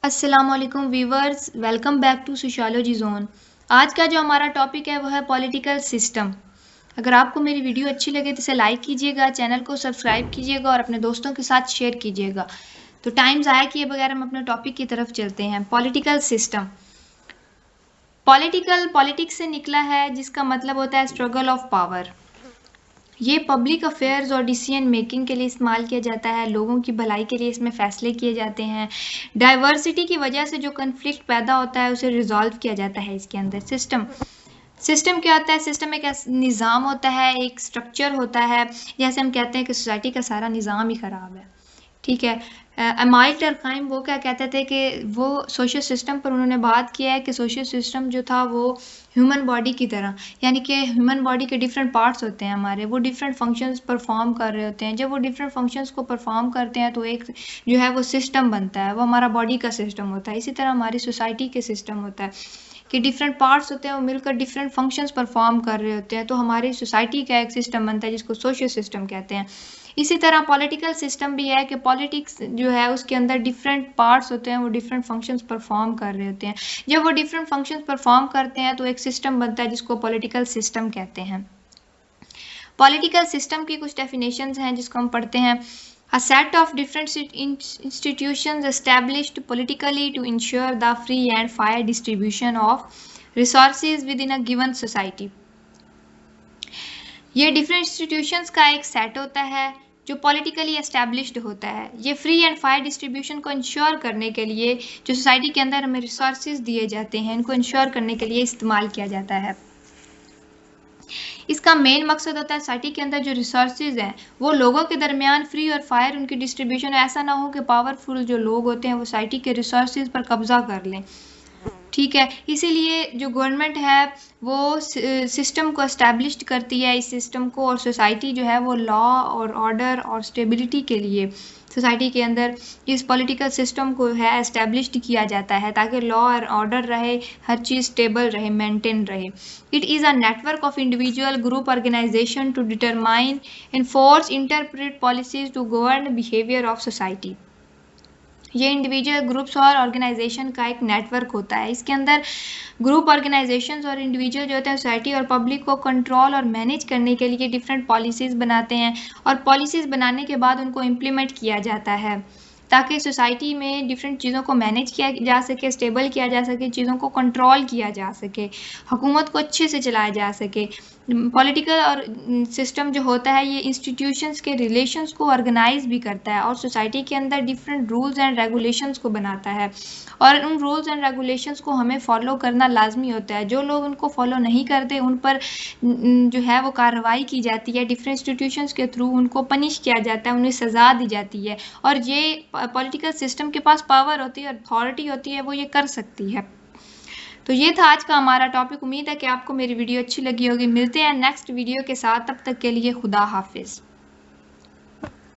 अस्सलामुअलैकुम viewers, welcome back to sociology zone. आज का जो हमारा टॉपिक है वह है पॉलिटिकल सिस्टम। अगर आपको मेरी वीडियो अच्छी लगे तो इसे लाइक कीजिएगा, चैनल को सब्सक्राइब कीजिएगा और अपने दोस्तों के साथ शेयर कीजिएगा। तो टाइम ज़ाया किए बगैर हम अपने टॉपिक की तरफ चलते हैं। Political system. पॉलिटिक्स से निकला है, जिसका मतलब होता है स्ट्रगल ऑफ पावर। ये पब्लिक अफेयर्स और डिसीजन मेकिंग के लिए इस्तेमाल किया जाता है। लोगों की भलाई के लिए इसमें फैसले किए जाते हैं। डाइवर्सिटी की वजह से जो कन्फ्लिक्ट पैदा होता है उसे रिजॉल्व किया जाता है इसके अंदर। सिस्टम क्या होता है? सिस्टम एक निज़ाम होता है, एक स्ट्रक्चर होता है। जैसे हम कहते हैं कि सोसाइटी का सारा निज़ाम ही ख़राब है, ठीक है। अमाइल टर्काइम वो क्या कहते थे कि वो सोशल सिस्टम पर उन्होंने बात किया है कि सोशल सिस्टम जो था वो ह्यूमन बॉडी की तरह, यानी कि ह्यूमन बॉडी के डिफरेंट पार्ट्स होते हैं हमारे, वो डिफरेंट फंक्शंस परफॉर्म कर रहे होते हैं। जब वो डिफरेंट फंक्शंस को परफॉर्म करते हैं तो एक जो है वो सिस्टम बनता है, वो हमारा बॉडी का सिस्टम होता है। इसी तरह हमारी सोसाइटी के सिस्टम होता है कि डिफरेंट पार्ट्स होते हैं, वो मिलकर डिफरेंट फंक्शंस परफॉर्म कर रहे होते हैं, तो हमारी सोसाइटी का एक सिस्टम बनता है जिसको सोशल सिस्टम कहते हैं। इसी तरह पॉलिटिकल सिस्टम भी है कि पॉलिटिक्स जो है उसके अंदर डिफरेंट पार्ट्स होते हैं, वो डिफरेंट फंक्शंस परफॉर्म कर रहे होते हैं। जब वो डिफरेंट फंक्शंस परफॉर्म करते हैं तो एक सिस्टम बनता है जिसको पॉलिटिकल सिस्टम कहते हैं। पॉलिटिकल सिस्टम की कुछ डेफिनेशंस हैं जिसको हम पढ़ते हैं। A set of different institutions established politically to ensure the free and fair distribution of resources within a given society. ये डिफरेंट इंस्टीट्यूशंस का एक सेट होता है जो पॉलिटिकली एस्टैब्लिश्ड होता है। ये फ्री एंड फायर डिस्ट्रीब्यूशन को इंश्योर करने के लिए जो सोसाइटी के अंदर हमें रिसोर्सेज दिए जाते हैं, इनको इंश्योर करने के लिए इस्तेमाल किया जाता है। इसका मेन मकसद होता है सोसाइटी के अंदर जो रिसोर्सेज हैं वो लोगों के दरमियान फ्री और फायर उनकी डिस्ट्रीब्यूशन, ऐसा ना हो कि पावरफुल जो लोग होते हैं वो सोसाइटी के रिसोर्सेज पर कब्जा कर लें, ठीक है। इसीलिए जो गवर्नमेंट है वो सिस्टम को एस्टैब्लिश्ड करती है, इस सिस्टम को, और सोसाइटी जो है वो लॉ और ऑर्डर और स्टेबिलिटी के लिए सोसाइटी के अंदर इस पॉलिटिकल सिस्टम को है एस्टैब्लिश्ड किया जाता है ताकि लॉ और ऑर्डर रहे, हर चीज़ स्टेबल रहे, मेंटेन रहे। It is a network of individual group organization to determine, enforce, interpret policies to govern behaviour of society. ये इंडिविजुअल ग्रुप्स और ऑर्गेनाइजेशन का एक नेटवर्क होता है। इसके अंदर ग्रुप ऑर्गेनाइजेशंस और इंडिविजुअल जो होते हैं सोसाइटी और पब्लिक को कंट्रोल और मैनेज करने के लिए डिफरेंट पॉलिसीज़ बनाते हैं, और पॉलिसीज़ बनाने के बाद उनको इम्प्लीमेंट किया जाता है ताकि सोसाइटी में डिफरेंट चीज़ों को मैनेज किया जा सके, स्टेबल किया जा सके, चीज़ों को कंट्रोल किया जा सके, हुकूमत को अच्छे से चलाया जा सके। पॉलिटिकल और सिस्टम जो होता है ये इंस्टीट्यूशंस के रिलेशंस को ऑर्गेनाइज भी करता है और सोसाइटी के अंदर डिफरेंट रूल्स एंड रेगुलेशंस को बनाता है, और उन रूल्स एंड रेगुलेशंस को हमें फॉलो करना लाजमी होता है। जो लोग उनको फॉलो नहीं करते उन पर जो है वो कार्रवाई की जाती है, डिफरेंट इंस्टीट्यूशंस के थ्रू उनको पनिश किया जाता है, उन्हें सज़ा दी जाती है, और ये पॉलिटिकल सिस्टम के पास पावर होती है, अथॉरिटी होती है, वो ये कर सकती है। तो ये था आज का हमारा टॉपिक। उम्मीद है कि आपको मेरी वीडियो अच्छी लगी होगी। मिलते हैं नेक्स्ट वीडियो के साथ, तब तक के लिए खुदा हाफिज़।